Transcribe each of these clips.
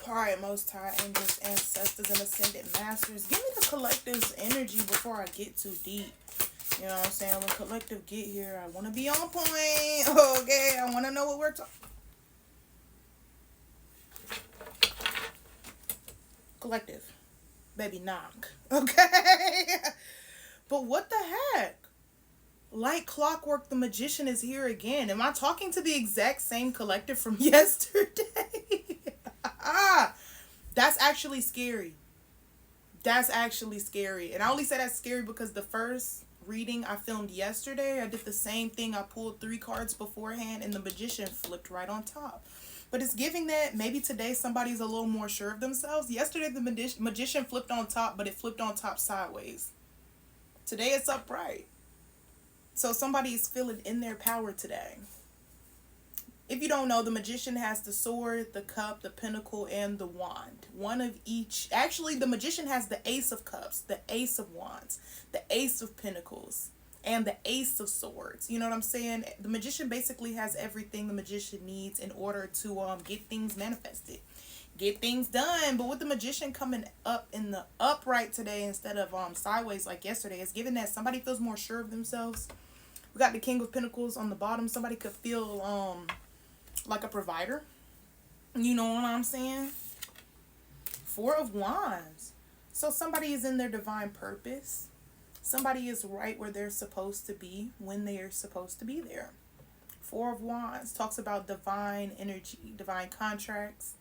All right, Most High Angels, Ancestors, and Ascended Masters, give me the collective's energy before I get too deep. You know what I'm saying? When collective get here, I want to be on point. Okay, I want to know what we're talking. Collective, baby, knock. Okay, but what the heck? Like clockwork, the magician is here again. Am I talking to the exact same collective from yesterday? That's actually scary. That's actually scary. And I only say that's scary because the first reading I filmed yesterday, I did the same thing. I pulled 3 cards beforehand and the magician flipped right on top. But it's giving that maybe today somebody's a little more sure of themselves. Yesterday the magician flipped on top, but it flipped on top sideways. Today it's upright. So somebody is feeling in their power today. If you don't know, the magician has the sword, the cup, the pentacle, and the wand. One of each. Actually, the magician has the ace of cups, the ace of wands, the ace of pentacles, and the ace of swords. You know what I'm saying? The magician basically has everything the magician needs in order to get things manifested, get things done. But with the magician coming up in the upright today instead of sideways like yesterday, it's given that somebody feels more sure of themselves. We got the King of Pentacles on the bottom. Somebody could feel like a provider. You know what I'm saying? 4 of Wands. So somebody is in their divine purpose. Somebody is right where they're supposed to be when they are supposed to be there. 4 of Wands talks about divine energy, divine contracts,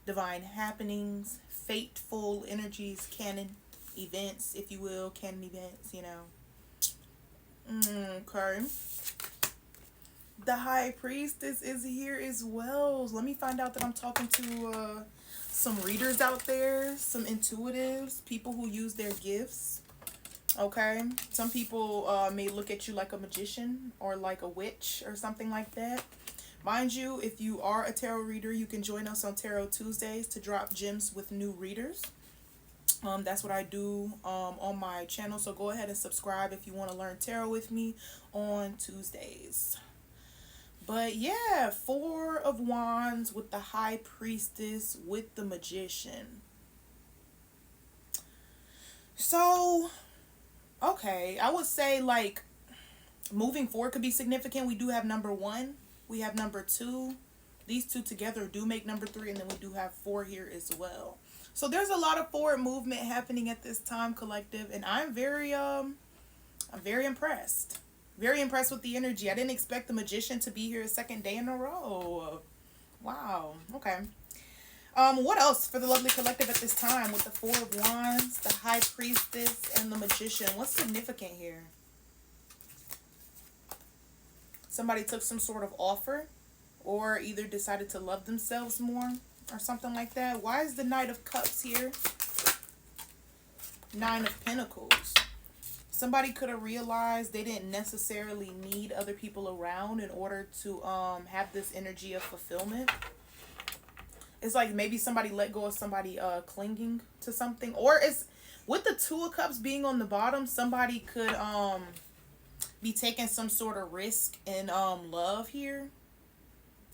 divine happenings, fateful energies, canon events, if you will, canon events, you know. Okay. The High Priestess is here as well. Let me find out that I'm talking to some readers out there, some intuitives, people who use their gifts. Okay. Some people may look at you like a magician or like a witch or something like that. Mind you, if you are a tarot reader, you can join us on Tarot Tuesdays to drop gems with new readers. That's what I do on my channel. So go ahead and subscribe if you want to learn tarot with me on Tuesdays. But yeah, 4 of Wands with the High Priestess with the Magician. So, okay, I would say like moving forward could be significant. We do have number 1. We have number 2. These 2 together do make number 3. And then we do have 4 here as well. So there's a lot of forward movement happening at this time, collective. And I'm very impressed. Very impressed with the energy. I didn't expect the magician to be here a second day in a row. Wow. Okay. What else for the lovely collective at this time with the 4 of Wands, the High Priestess, and the Magician? What's significant here? Somebody took some sort of offer or either decided to love themselves more or something like that. Why is the Knight of Cups here? 9 of Pentacles. Somebody could have realized they didn't necessarily need other people around in order to have this energy of fulfillment. It's like maybe somebody let go of somebody clinging to something. Or it's with the 2 of Cups being on the bottom, somebody could be taking some sort of risk in love here.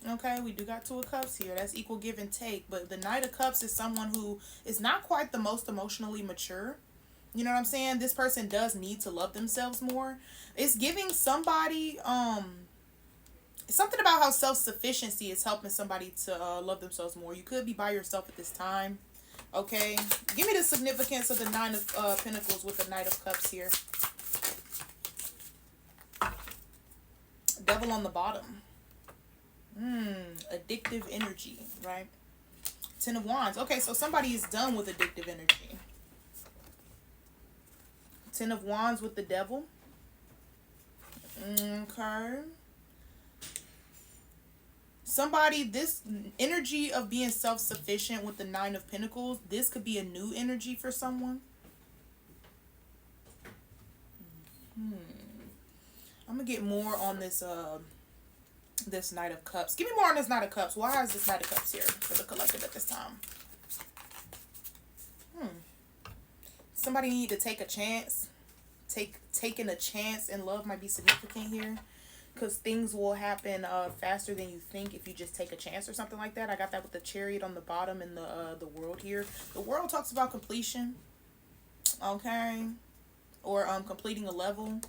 Okay, we do got 2 of Cups here. That's equal give and take. But the Knight of Cups is someone who is not quite the most emotionally mature. You know what I'm saying? This person does need to love themselves more. It's giving somebody something about how self-sufficiency is helping somebody to love themselves more. You could be by yourself at this time. Okay. Give me the significance of the 9 of Pentacles with the Knight of Cups here. Devil on the bottom. Addictive energy, right? 10 of Wands. Okay, so somebody is done with addictive energy. 10 of Wands with the Devil. Okay. Somebody, this energy of being self-sufficient with the 9 of Pentacles, this could be a new energy for someone. I'm going to get more on this this Knight of Cups. Give me more on this Knight of Cups. Why is this Knight of Cups here for the collective at this time? Somebody need to take a chance. Taking a chance in love might be significant here. because things will happen faster than you think if you just take a chance or something like that. I got that with the chariot on the bottom and the world here. The world talks about completion, okay, or completing a level.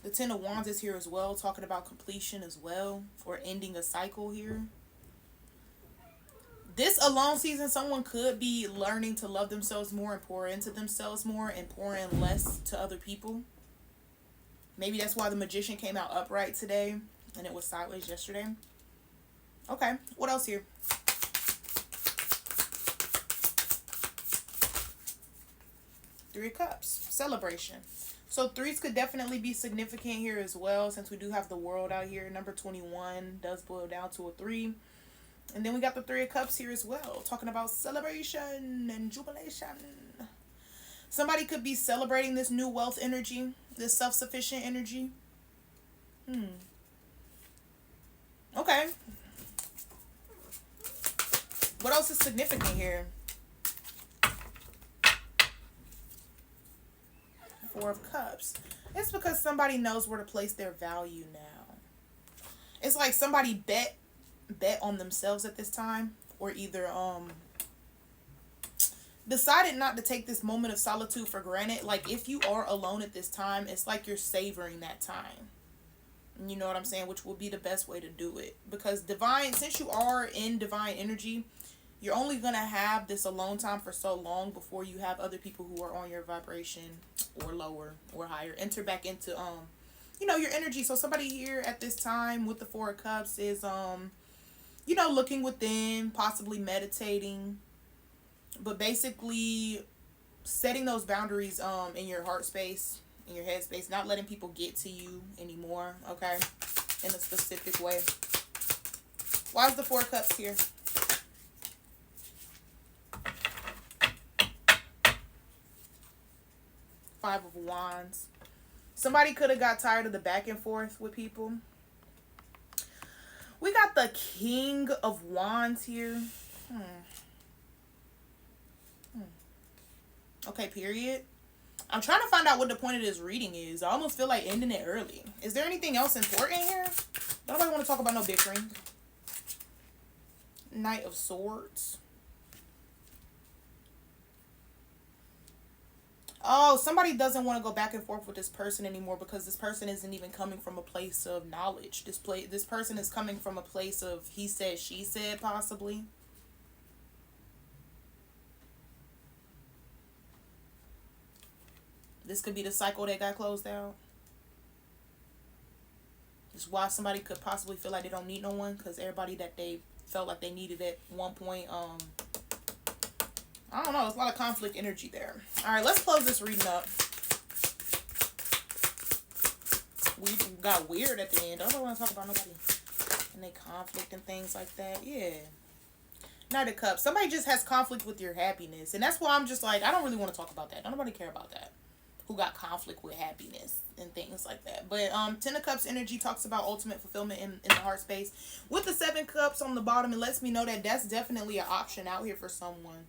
The Ten of Wands is here as well, talking about completion as well, or ending a cycle here. This alone season, someone could be learning to love themselves more and pour into themselves more and pour in less to other people. Maybe that's why the Magician came out upright today and it was sideways yesterday. Okay, what else here? Three of Cups, celebration. So threes could definitely be significant here as well, since we do have the world out here. Number 21 does boil down to a 3. And then we got the Three of Cups here as well, talking about celebration and jubilation. Somebody could be celebrating this new wealth energy, this self-sufficient energy. Okay. What else is significant here? Four of Cups. It's because somebody knows where to place their value now. It's like somebody bet on themselves at this time, or either decided not to take this moment of solitude for granted. Like, if you are alone at this time, it's like you're savoring that time. You know what I'm saying? Which will be the best way to do it, because divine, since you are in divine energy, you're only going to have this alone time for so long before you have other people who are on your vibration or lower or higher enter back into you know, your energy. So somebody here at this time with the Four of Cups is you know, looking within, possibly meditating, but basically setting those boundaries in your heart space, in your head space, not letting people get to you anymore, okay, in a specific way. Why is the Four of Cups here? Five of Wands. Somebody could have got tired of the back and forth with people. We got the King of Wands here. Okay, period. I'm trying to find out what the point of this reading is. I almost feel like ending it early. Is there anything else important here? Nobody want to talk about no bickering. Knight of Swords. Oh, somebody doesn't want to go back and forth with this person anymore because this person isn't even coming from a place of knowledge. This person is coming from a place of he said, she said, possibly. This could be the cycle that got closed out. This is why somebody could possibly feel like they don't need no one, because everybody that they felt like they needed at one point, I don't know. There's a lot of conflict energy there. All right, let's close this reading up. We got weird at the end. I don't want to talk about nobody and they conflict and things like that. Yeah. Knight of Cups. Somebody just has conflict with your happiness. And that's why I'm just like, I don't really want to talk about that. Don't nobody care about that. Who got conflict with happiness and things like that. But Ten of Cups energy talks about ultimate fulfillment in the heart space. With the Seven Cups on the bottom, it lets me know that that's definitely an option out here for someone.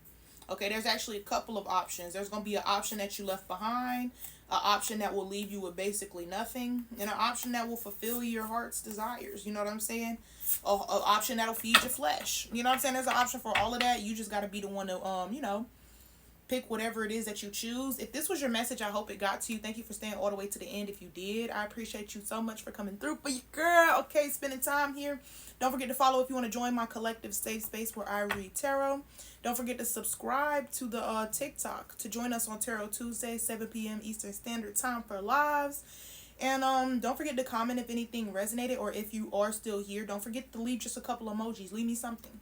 Okay, there's actually a couple of options. There's going to be an option that you left behind, an option that will leave you with basically nothing, and an option that will fulfill your heart's desires. You know what I'm saying? An option that'll feed your flesh. You know what I'm saying? There's an option for all of that. You just got to be the one to, you know, pick whatever it is that you choose. If this was your message, I hope it got to you. Thank you for staying all the way to the end. If you did, I appreciate you so much for coming through for your girl. Okay, spending time here. Don't forget to follow if you want to join my collective safe space where I read tarot. Don't forget to subscribe to the TikTok to join us on Tarot Tuesday, 7 p.m. Eastern Standard Time for lives. And don't forget to comment if anything resonated, or if you are still here, don't forget to leave just a couple emojis. Leave me something.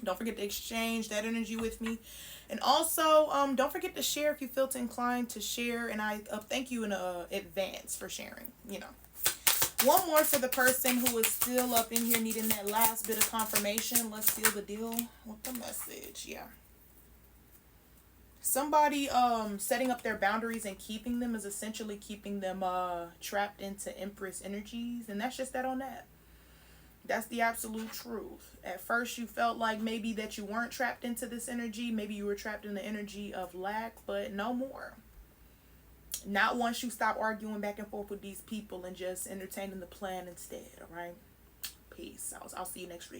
Don't forget to exchange that energy with me. And also, don't forget to share if you feel inclined to share. And I thank you in advance for sharing, you know. One more for the person who is still up in here needing that last bit of confirmation. Let's seal the deal with the message. Yeah. Somebody setting up their boundaries and keeping them is essentially keeping them trapped into Empress energies. And that's just that on that. That's the absolute truth. At first you felt like maybe that you weren't trapped into this energy. Maybe you were trapped in the energy of lack, but no more. Not once you stop arguing back and forth with these people and just entertaining the plan instead. All right. Peace. I'll see you next week.